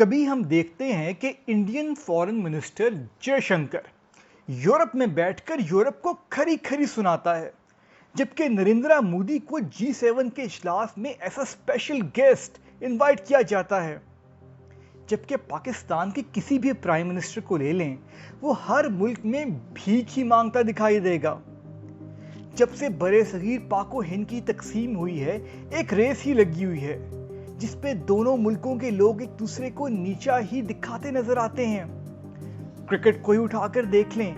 कभी हम देखते हैं कि Indian foreign minister Jaishankar Europe में बैठकर यूरोप को खरी खरी सुनाता है, जबकि नरेंद्र मोदी को G7 के इजलास में ऐसा स्पेशल गेस्ट इनवाइट किया जाता है। जबकि पाकिस्तान के किसी भी प्राइम मिनिस्टर को ले लें, वो हर मुल्क में भीख ही मांगता दिखाई देगा। जब से बड़े सगीर पाको हिंद की तकसीम हुई है, एक रेस ही लगी हुई है जिसपे दोनों मुल्कों के लोग एक दूसरे को नीचा ही दिखाते नजर आते हैं। क्रिकेट को ही उठाकर देख लें,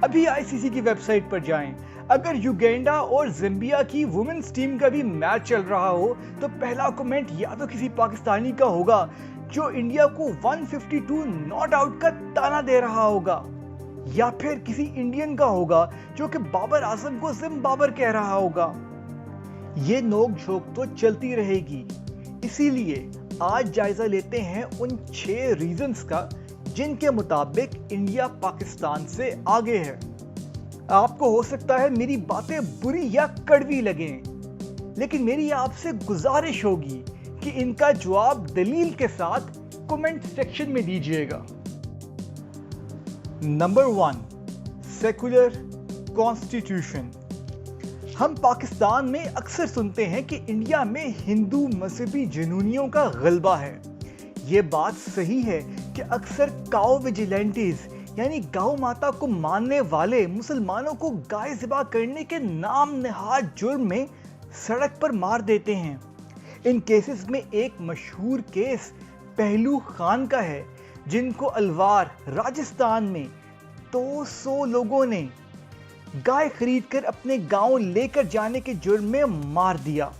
अभी आईसीसी की वेबसाइट पर जाएं, अगर युगांडा और ज़ाम्बिया की वुमेन्स टीम का भी मैच चल रहा हो तो पहला कमेंट या तो किसी पाकिस्तानी का होगा जो इंडिया को 152 नॉट आउट का ताना दे रहा होगा, या फिर किसी इंडियन का होगा जो कि बाबर आजम को जिम बाबर कह रहा होगा। ये नोक झोंक तो चलती रहेगी, इसीलिए आज जायजा लेते हैं उन 6 रीजंस का जिनके मुताबिक इंडिया पाकिस्तान से आगे है। आपको हो सकता है मेरी बातें बुरी या कड़वी लगें, लेकिन मेरी आपसे गुजारिश होगी कि इनका जवाब दलील के साथ कमेंट सेक्शन में दीजिएगा। Number 1, secular constitution. हम पाकिस्तान में अक्सर सुनते हैं कि इंडिया में हिंदू मजहबी जुनूनियों का गलबा है। ये बात सही है कि अक्सर काओ विजिलेंटीज यानी गौ माता को मानने वाले मुसलमानों को गाय ज़िबा करने के नाम नहाद जुर्म में सड़क पर मार देते हैं। इन केसेस में एक मशहूर केस पहलू खान का है, जिनको अलवार राजस्थान में 200 लोगों ने गाय खरीदकर अपने गांव लेकर जाने के जुर्म में मार दिया।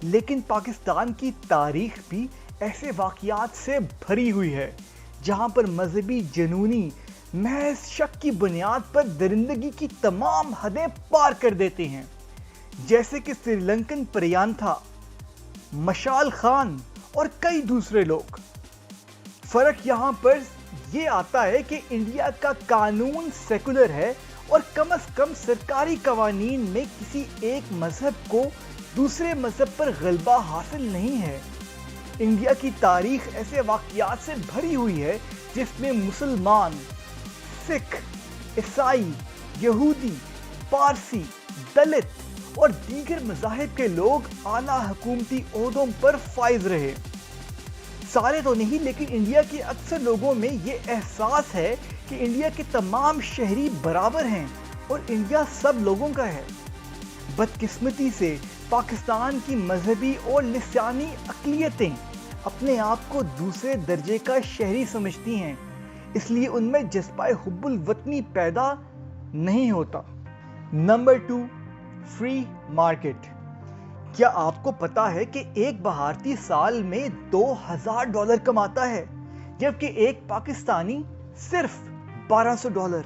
लेकिन पाकिस्तान की तारीख भी ऐसे वाकयात से भरी हुई है जहां पर मजहबी जुनूनी महज शक की बुनियाद पर दरिंदगी की तमाम हदें पार कर देते हैं, जैसे कि श्रीलंकन प्रयांथा, मशाल खान और कई दूसरे लोग। फर्क यहां पर यह आता है कि इंडिया का कानून सेकुलर है और कम से कम सरकारी कवानीन में किसी एक मजहब को दूसरे मजहब पर गलबा हासिल नहीं है। इंडिया की तारीख ऐसे वाकयात से भरी हुई है जिसमें मुसलमान, सिख, ईसाई, यहूदी, पारसी, दलित और दीगर मज़ाहिब के लोग आला हुकूमती ओहदों पर फाइज रहे। सारे तो नहीं, लेकिन इंडिया के अक्सर लोगों में ये एहसास है कि इंडिया के तमाम शहरी बराबर हैं और इंडिया सब लोगों का है। बदकिस्मती से पाकिस्तान की मजहबी और लिसानी अक़लियतें अपने आप को दूसरे दर्जे का शहरी समझती हैं, इसलिए उनमें जज्बा हुब्बुल वतनी पैदा नहीं होता। Number 2, free market. क्या आपको पता है कि एक भारतीय साल में $2000 कमाता है, जबकि एक पाकिस्तानी सिर्फ $1200?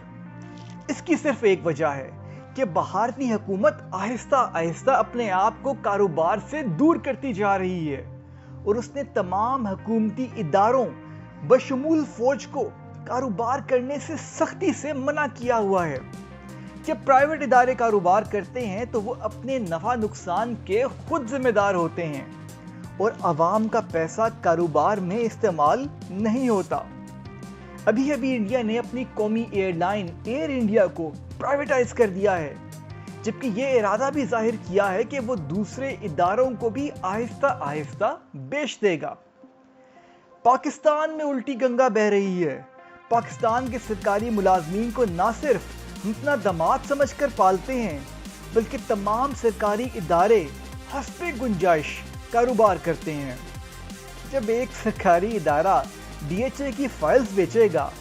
इसकी सिर्फ एक वजह है कि भारतीय हुकूमत आहिस्ता आहिस्ता अपने आप को कारोबार से दूर करती जा रही है और उसने तमाम हुकूमती इदारों बशमूल फौज को कारोबार करने से सख्ती से मना किया हुआ है। जब प्राइवेट इदारे कारोबार करते हैं तो वो अपने नफा नुकसान के खुद जिम्मेदार होते हैं और आवाम का पैसा कारोबार में इस्तेमाल नहीं होता। अभी अभी इंडिया ने अपनी कौमी एयरलाइन एयर इंडिया को प्राइवेटाइज कर दिया है, जबकि ये इरादा भी जाहिर किया है कि वो दूसरे इदारों को भी आहिस्ता आहिस्ता बेच देगा। पाकिस्तान में उल्टी गंगा बह रही है। पाकिस्तान के सरकारी मुलाजमीन को ना सिर्फ अपना दामाद समझकर पालते हैं, बल्कि तमाम सरकारी इदारे हस्बे गुंजाइश कारोबार करते हैं। जब एक सरकारी इदारा DHA की फाइल्स बेचेगा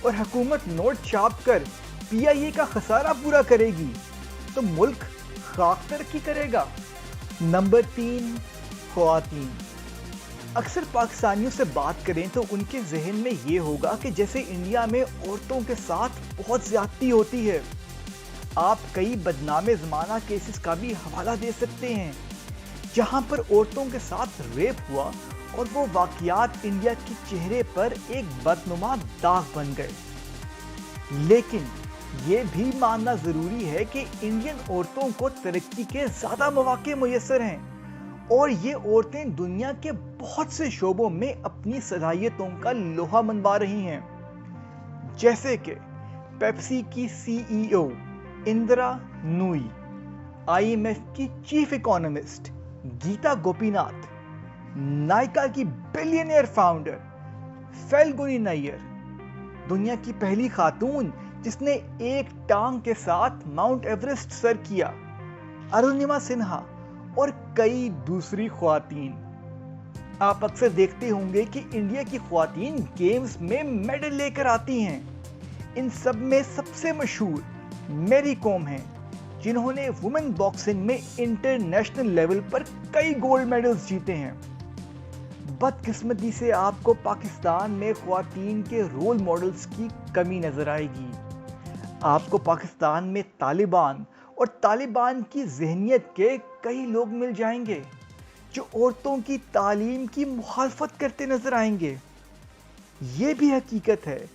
और हुकूमत नोट छाप कर PIA का खसारा पूरा करेगी तो मुल्क खाक तरक्की करेगा। नंबर 3, ख्वातीन। अक्सर पाकिस्तानियों से बात करें तो उनके जहन में ये होगा कि जैसे इंडिया में औरतों के साथ बहुत ज्यादती होती है। आप कई बदनामे ज़माना केसेस का भी हवाला दे सकते हैं जहां पर औरतों के साथ रेप हुआ और वो वाकयात इंडिया के चेहरे पर एक बदनुमा दाग बन गए। लेकिन ये भी मानना जरूरी है कि इंडियन औरतों को तरक्की के ज्यादा मौके मुयस्सर हैं اور یہ عورتیں دنیا کے بہت سے شعبوں میں اپنی صلاحیتوں کا لوہا منوا رہی ہیں، جیسے کہ پیپسی کی CEO اندرا نوئی، IMF کی چیف اکانومسٹ گیتا گوپی ناتھ، نائکا کی بلینئر فاؤنڈر فیلگونی نیر، دنیا کی پہلی خاتون جس نے ایک ٹانگ کے ساتھ ماؤنٹ ایورسٹ سر کیا، ارونما سنہا، اور کئی دوسری خواتین۔ آپ اکثر دیکھتے ہوں گے کہ انڈیا کی خواتین گیمز میں میڈل لے کر آتی ہیں۔ ان سب میں سب سے مشہور میری کوم ہیں، جنہوں نے وومن باکسنگ میں انٹرنیشنل لیول پر کئی گولڈ میڈلز جیتے ہیں۔ بدقسمتی سے آپ کو پاکستان میں خواتین کے رول ماڈلز کی کمی نظر آئے گی۔ آپ کو پاکستان میں طالبان اور طالبان کی ذہنیت کے کئی لوگ مل جائیں گے جو عورتوں کی تعلیم کی مخالفت کرتے نظر آئیں گے۔ یہ بھی حقیقت ہے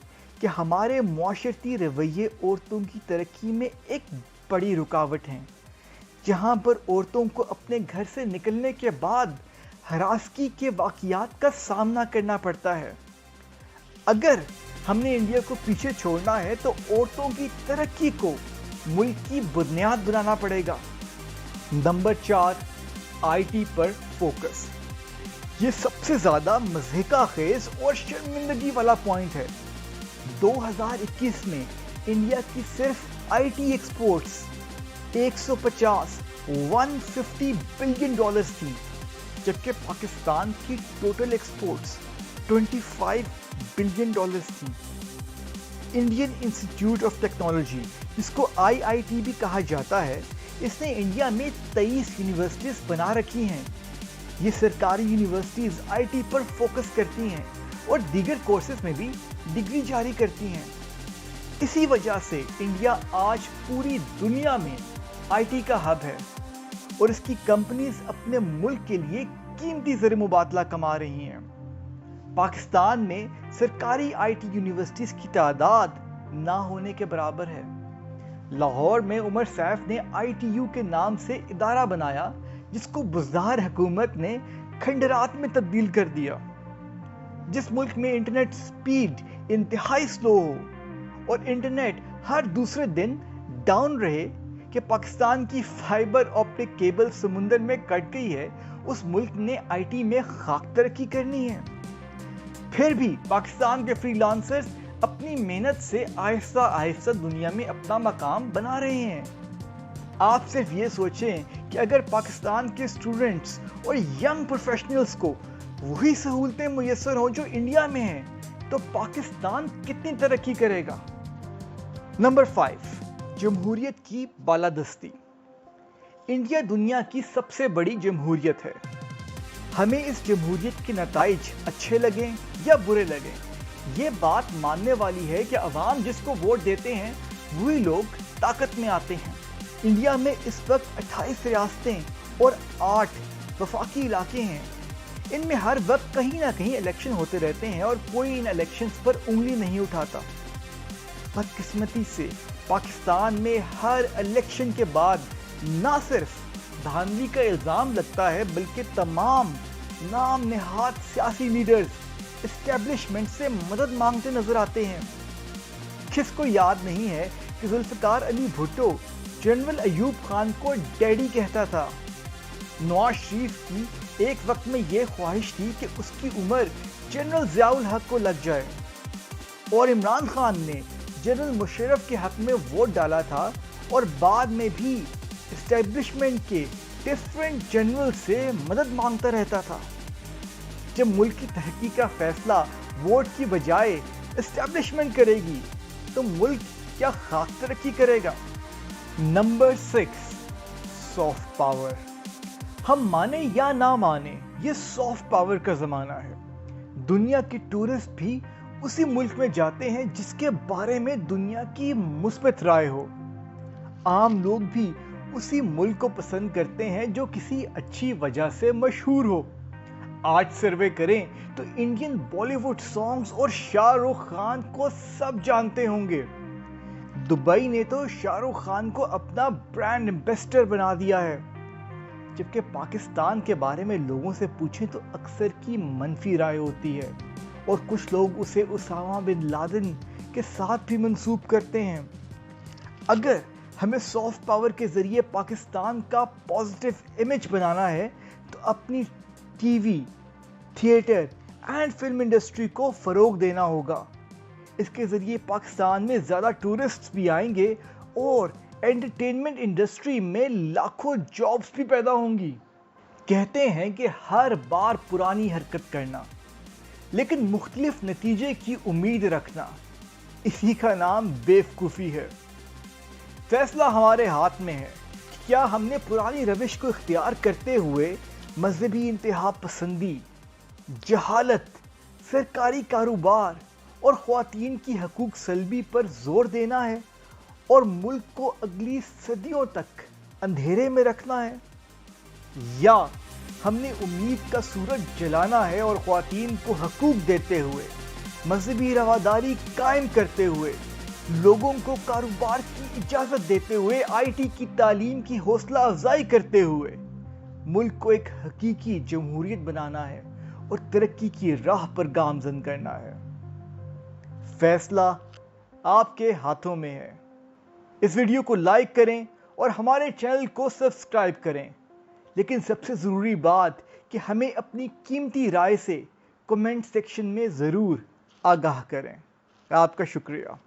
کہ ہمارے معاشرتی رویے عورتوں کی ترقی میں ایک بڑی رکاوٹ ہیں، جہاں پر عورتوں کو اپنے گھر سے نکلنے کے بعد ہراسگی کے واقعات کا سامنا کرنا پڑتا ہے۔ اگر ہم نے انڈیا کو پیچھے چھوڑنا ہے تو عورتوں کی ترقی کو ملک کی بنیاد بنانا پڑے گا۔ نمبر 4، IT پر فوکس۔ یہ سب سے زیادہ مضحکہ خیز اور شرمندگی والا پوائنٹ ہے۔ 2021 میں انڈیا کی صرف IT ایکسپورٹس 150 بلین ڈالرز تھی، جبکہ پاکستان کی ٹوٹل ایکسپورٹس 25 بلین ڈالرز تھی۔ انڈین انسٹیٹیوٹ آف ٹیکنالوجی، جس کو IIT بھی کہا جاتا ہے، اس نے انڈیا میں 23 یونیورسٹیز بنا رکھی ہیں۔ یہ سرکاری یونیورسٹیز IT پر فوکس کرتی ہیں اور دیگر کورسز میں بھی ڈگری جاری کرتی ہیں۔ اسی وجہ سے انڈیا آج پوری دنیا میں IT کا ہب ہے اور اس کی کمپنیز اپنے ملک کے لیے قیمتی زر مبادلہ کما رہی ہیں۔ پاکستان میں سرکاری IT یونیورسٹیز کی تعداد نہ ہونے کے برابر ہے۔ لاہور میں عمر سیف نے ITU کے نام سے ادارہ بنایا، جس کو بظاہر حکومت نے کھنڈرات میں تبدیل کر دیا۔ جس ملک میں انٹرنیٹ سپیڈ انتہائی سلو ہو اور انٹرنیٹ ہر دوسرے دن ڈاؤن رہے کہ پاکستان کی فائبر آپٹک کیبل سمندر میں کٹ گئی ہے، اس ملک نے IT میں خاک ترقی کرنی ہے۔ پھر بھی پاکستان کے فری لانسرز اپنی محنت سے آہستہ آہستہ دنیا میں اپنا مقام بنا رہے ہیں۔ آپ صرف یہ سوچیں کہ اگر پاکستان کے اسٹوڈنٹس اور ینگ پروفیشنلز کو وہی سہولتیں میسر ہوں جو انڈیا میں ہیں تو پاکستان کتنی ترقی کرے گا۔ نمبر 5، جمہوریت کی بالادستی۔ انڈیا دنیا کی سب سے بڑی جمہوریت ہے۔ ہمیں اس جمہوریت کے نتائج اچھے لگیں یا برے لگیں، یہ بات ماننے والی ہے کہ عوام جس کو ووٹ دیتے ہیں وہی لوگ طاقت میں آتے ہیں۔ انڈیا میں اس وقت 28 ریاستیں اور 8 وفاقی علاقے ہیں۔ ان میں ہر وقت کہیں نہ کہیں الیکشن ہوتے رہتے ہیں اور کوئی ان الیکشنز پر انگلی نہیں اٹھاتا۔ بدقسمتی سے پاکستان میں ہر الیکشن کے بعد نہ صرف دھاندلی کا الزام لگتا ہے بلکہ تمام نام نہاد سیاسی لیڈرز اسٹیبلشمنٹ سے مدد مانگتے نظر آتے ہیں۔ کس کو یاد نہیں ہے کہ ذوالفقار علی بھٹو جنرل ایوب خان کو ڈیڈی کہتا تھا۔ نواز شریف کی ایک وقت میں یہ خواہش تھی کہ اس کی عمر جنرل ضیاء الحق کو لگ جائے، اور عمران خان نے جنرل مشرف کے حق میں ووٹ ڈالا تھا اور بعد میں بھی اسٹیبلشمنٹ کے ڈفرنٹ جنرل سے مدد مانگتا رہتا تھا۔ جب ملک کی ترقی کا فیصلہ ووٹ کی بجائے اسٹیبلشمنٹ کرے گی تو ملک کیا خاک ترقی کرے گا۔ Number 6، soft power. ہم مانیں یا نہ مانیں، یہ سافٹ پاور کا زمانہ ہے۔ دنیا کے ٹورسٹ بھی اسی ملک میں جاتے ہیں جس کے بارے میں دنیا کی مثبت رائے ہو۔ عام لوگ بھی اسی ملک کو پسند کرتے ہیں جو کسی اچھی وجہ سے مشہور ہو۔ آج سروے کریں تو انڈین بالی ووڈ سانگز اور شاہ رخ خان کو سب جانتے ہوں گے۔ دبئی نے تو شاہ رخ خان کو اپنا برانڈ ایمبیسڈر بنا دیا ہے۔ जबकि पाकिस्तान के बारे में लोगों से पूछें तो अक्सर की मनफी राय होती है और कुछ लोग उसे उसामा बिन लादेन के साथ भी मंसूब करते हैं। अगर हमें सॉफ्ट पावर के जरिए पाकिस्तान का पॉजिटिव इमेज बनाना है तो अपनी TV, theatre and film industry को फरोग देना होगा। इसके जरिए पाकिस्तान में ज़्यादा टूरिस्ट भी आएंगे और एंटरटेनमेंट इंडस्ट्री में लाखों जॉब्स भी पैदा होंगी। कहते हैं कि हर बार पुरानी हरकत करना लेकिन मुख्तलिफ नतीजे की उम्मीद रखना, इसी का नाम बेवकूफ़ी है। फैसला हमारे हाथ में है कि क्या हमने पुरानी रविश को इख्तियार करते हुए मजहबी इंतहा पसंदी, जहालत, सरकारी कारोबार और ख्वातीन की हकूक सल्बी पर जोर देना है और मुल्क को अगली सदियों तक अंधेरे में रखना है, या हमने उम्मीद का सूरज जलाना है और ख्वातीन को हकूक देते हुए, मजहबी रवादारी कायम करते हुए, लोगों को कारोबार की इजाज़त देते हुए, IT की तालीम की हौसला अफजाई करते हुए मुल्क को एक हकीकी जमहूरियत बनाना है और तरक्की की राह पर गामजन करना है। फैसला आपके हाथों में है। इस वीडियो को लाइक करें और हमारे चैनल को सब्सक्राइब करें, लेकिन सबसे ज़रूरी बात कि हमें अपनी कीमती राय से कमेंट सेक्शन में ज़रूर आगाह करें। आपका शुक्रिया।